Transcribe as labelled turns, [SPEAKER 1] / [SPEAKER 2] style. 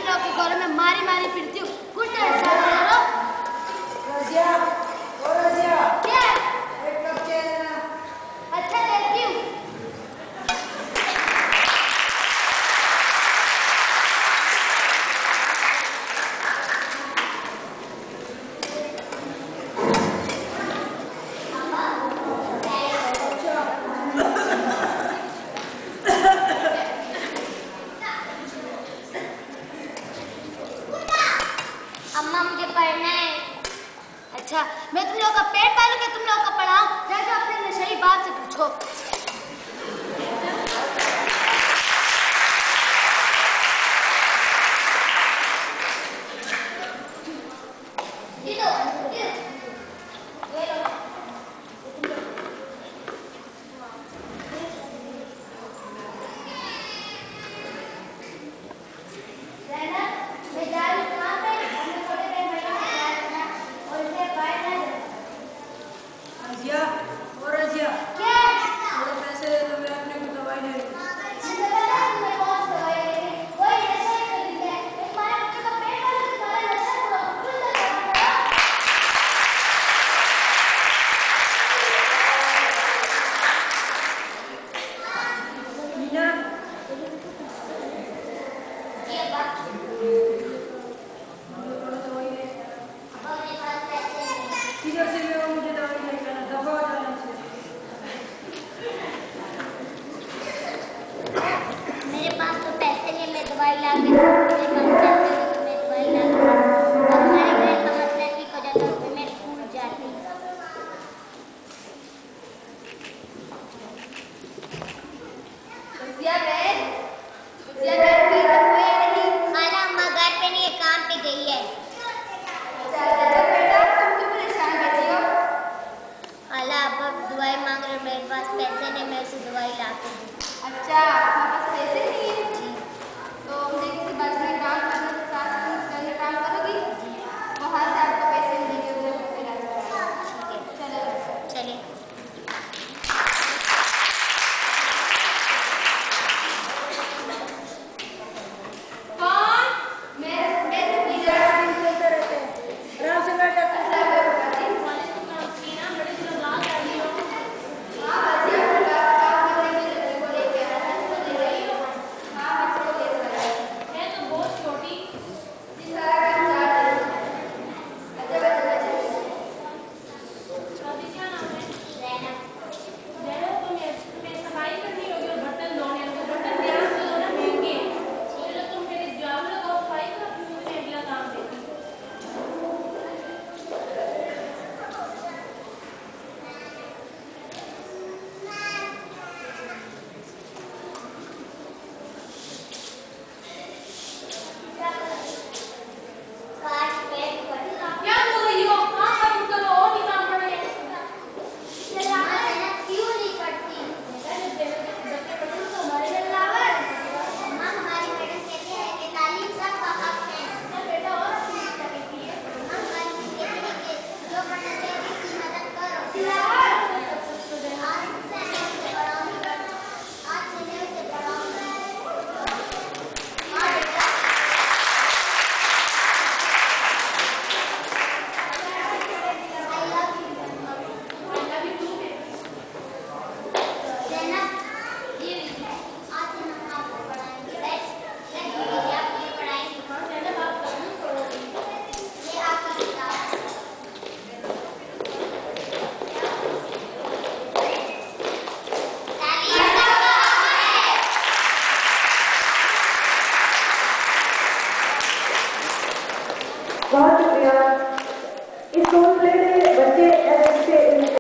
[SPEAKER 1] लोग के घरों में मारी मारी फिरती हूँ। कुछ तो एहसास करो।
[SPEAKER 2] रजिया, ओ रजिया,
[SPEAKER 1] क्या?
[SPEAKER 2] एक कप चाय देना।
[SPEAKER 1] अच्छा देती हूँ। अम्मा मुझे पढ़ना है। अच्छा मैं तुम लोगों का पेट पालू क्या तुम लोगों का पढ़ाऊं? जाके अपने नशेड़ी बाप से पूछो।
[SPEAKER 2] रजिया, ओ रजिया,
[SPEAKER 1] क्या?
[SPEAKER 2] थोड़े पैसे दे दो, मैं अपने को दवाई ले लूं।
[SPEAKER 1] मुझे पता है तुम्हें कौन सी दवाई लेनी है। कोई नशा ही खरीदना है। तुम्हारे बच्चों का पेट पालू तो तुम्हारा नशा करो। कुछ तो करना पड़ेगा।
[SPEAKER 2] मीना,
[SPEAKER 1] ये बात
[SPEAKER 2] थोड़ा दवाई ले।
[SPEAKER 1] अब मेरे पास पैसे नहीं।
[SPEAKER 2] किधर से ले मुझे दवाई लेकर आना, दफा हो जाना से।
[SPEAKER 1] मेरे पास तो पैसे नहीं, मैं दवाई ला के